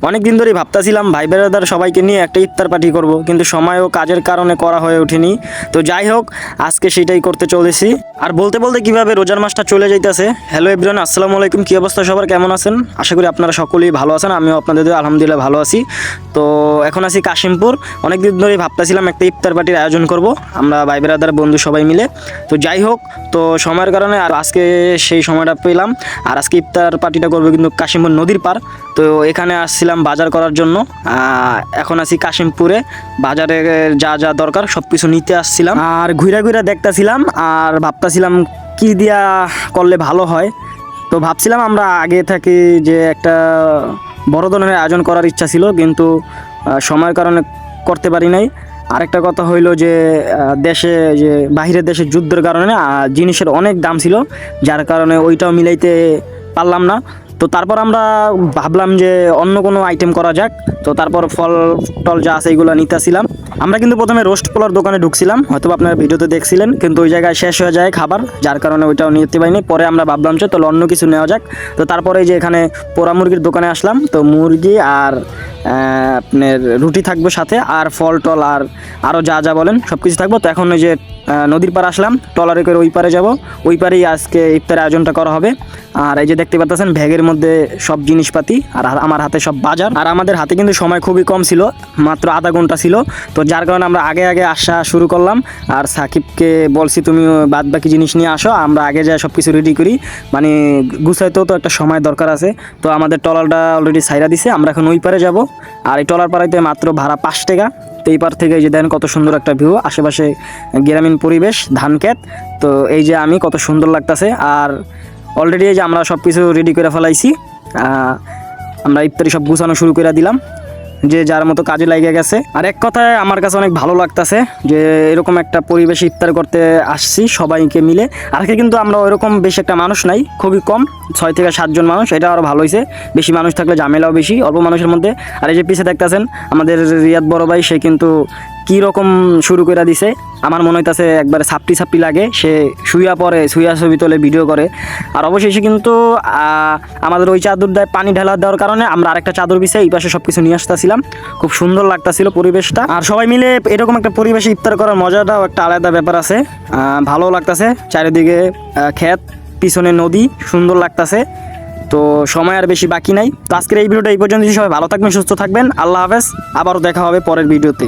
অনেক দিন ধরেই ভাবতেছিলাম ভাই বেড়াদার সবাইকে নিয়ে একটা ইফতার পার্টি করব, কিন্তু সময় ও কাজের কারণে করা হয়ে ওঠেনি। তো যাই হোক, আজকে সেটাই করতে চলেছি। আর বলতে বলতে কিভাবে রোজার মাসটা চলে যাইতেছে। হ্যালো এভরিওয়ান, আসসালামু আলাইকুম। কি অবস্থা সবার, কেমন আছেন? আশা করি আপনারা সকলেই ভালো আছেন। আমিও আপনাদের আলহামদুলিল্লাহ ভালো আছি। তো এখন আছি কাশিমপুর। অনেক দিন ধরেই ভাবতেছিলাম একটা ইফতার পার্টির আয়োজন করব আমরা ভাই বেড়াদার বন্ধু সবাই মিলে। তো যাই হোক, তো সময়ের কারণে আর আজকে সেই সময়টা পেলাম। আর আজকে ইফতার পার্টিটা করবো কিন্তু কাশিমপুর নদীর পার। তো এখানে আসছিলাম বাজার করার জন্য। এখন আছি কাশিমপুরে, বাজারে যা যা দরকার সব কিছু নিতে আসছিলাম। আর ঘুরা ঘুরা দেখতেছিলাম আর ভাবতেছিলাম কি দিয়া করলে ভালো হয়। তো ভাবছিলাম আমরা আগে থাকি যে একটা বড় ধরনের আয়োজন করার ইচ্ছা ছিল, কিন্তু সময়ের কারণে করতে পারি নাই। আরেকটা কথা হইলো যে দেশে যে বাহিরের দেশে যুদ্ধের কারণে জিনিসের অনেক দাম ছিল, যার কারণে ওইটাও মিলাইতে পারলাম না। তো তারপর আমরা ভাবলাম যে অন্য কোনো আইটেম করা যাক। তো তারপর ফল টল যা আছে এইগুলো নিতেছিলাম। আমরা কিন্তু প্রথমে রোস্ট পোলার দোকানে ঢুকছিলাম, হয়তো আপনারা ভিডিওতে দেখছিলেন, কিন্তু ওই জায়গায় শেষ হয়ে যায় খাবার, যার কারণে ওইটাও নিতে পারিনি। পরে আমরা ভাবলাম যে তাহলে অন্য কিছু নেওয়া যাক। তো তারপরে যে এখানে পোড়া মুরগির দোকানে আসলাম। তো মুরগি আর আপনার রুটি থাকবে সাথে, আর ফল টল আর আরও যা যা বলেন সব কিছু থাকবো। তো এখন ওই যে নদীর পাড়ে আসলাম, ট্রলারে করে ওই পারে যাব। ওই পারেই আজকে ইফতারের আয়োজনটা করা হবে। আর এই যে দেখতে পাচ্ছেন ব্যাগের মধ্যে সব জিনিসপাতি, আর আমার হাতে সব বাজার। আর আমাদের হাতে কিন্তু সময় খুবই কম ছিল, মাত্র আধা ঘন্টা ছিল। তো যার কারণে আমরা আগে আগে আসা শুরু করলাম। আর সাকিবকে বলছি তুমি বাদ বাকি জিনিস নিয়ে আসো, আমরা আগে যাই সব কিছু রেডি করি, মানে গুছাইতেও তো একটা সময় দরকার আছে। তো আমাদের ট্রলারটা অলরেডি সাইরা দিছে, আমরা এখন ওই পারে যাব। আর এই ট্রলার পাড়াইতে মাত্র ভাড়া 5 টাকা। তো এই পার থেকে এই যে দেখেন কত সুন্দর একটা ভিউ, আশেপাশে গ্রামীণ পরিবেশ, ধান ক্ষেত। তো এই যে আমি কত সুন্দর লাগতেছে। আর অলরেডি এই যে আমরা সব কিছু রেডি করে ফেলাইছি। আমরা ইফতারি সব গুছানো শুরু করে দিলাম, যে যার মতো কাজে লাগে গেছে। আর এক কথায় আমার কাছে অনেক ভালো লাগতেছে যে এরকম একটা পরিবেশ ইফতার করতে আসছি সবাইকে মিলে। আজকে কিন্তু আমরা ওইরকম বেশি একটা মানুষ নাই, খুবই কম, 6 থেকে 7 জন মানুষ। এটা আরও ভালো হয়েছে, বেশি মানুষ থাকলে ঝামেলাও বেশি, অল্প মানুষের মধ্যে। আর এই যে পিছিয়ে দেখতেছেন আমাদের রিয়াদ বড় ভাই, সে কিন্তু কী রকম শুরু করে দিছে। আমার মনে হইতেছে একবারে ছাপটি ছাপটি লাগে, সে শুইয়া পরে, শুইয়া ছবি তোলে, ভিডিও করে। আর অবশেষে কিন্তু আমাদের ওই চাদরটায় পানি ঢালা দেওয়ার কারণে আমরা আরেকটা চাদর বিছিয়ে এই পাশে সব কিছু নিয়ে আসতেছিলাম। খুব সুন্দর লাগতেছিল পরিবেশটা। আর সবাই মিলে এরকম একটা পরিবেশে ইফতার করার মজাটাও একটা আলাদা ব্যাপার আছে। ভালো লাগতেছে, চারিদিকে ক্ষেত, পিছনে নদী, সুন্দর লাগতেছে। তো সময় আর বেশি বাকি নাই। তো আজকের এই ভিডিওটা এই পর্যন্ত। সবাই ভালো থাকবেন, সুস্থ থাকবেন, আল্লাহ হাফেজ। আবারও দেখা হবে পরের ভিডিওতে।